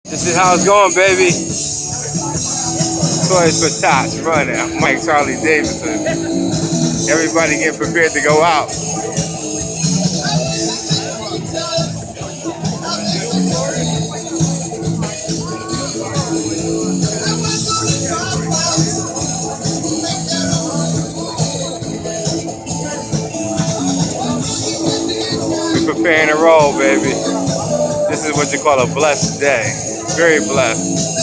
This is how it's going, baby. Toys for Tots running. I'm Mike Charlie Davidson. Everybody getting prepared to go out. We're preparing to roll, baby. This is what you call a blessed day. Very blessed.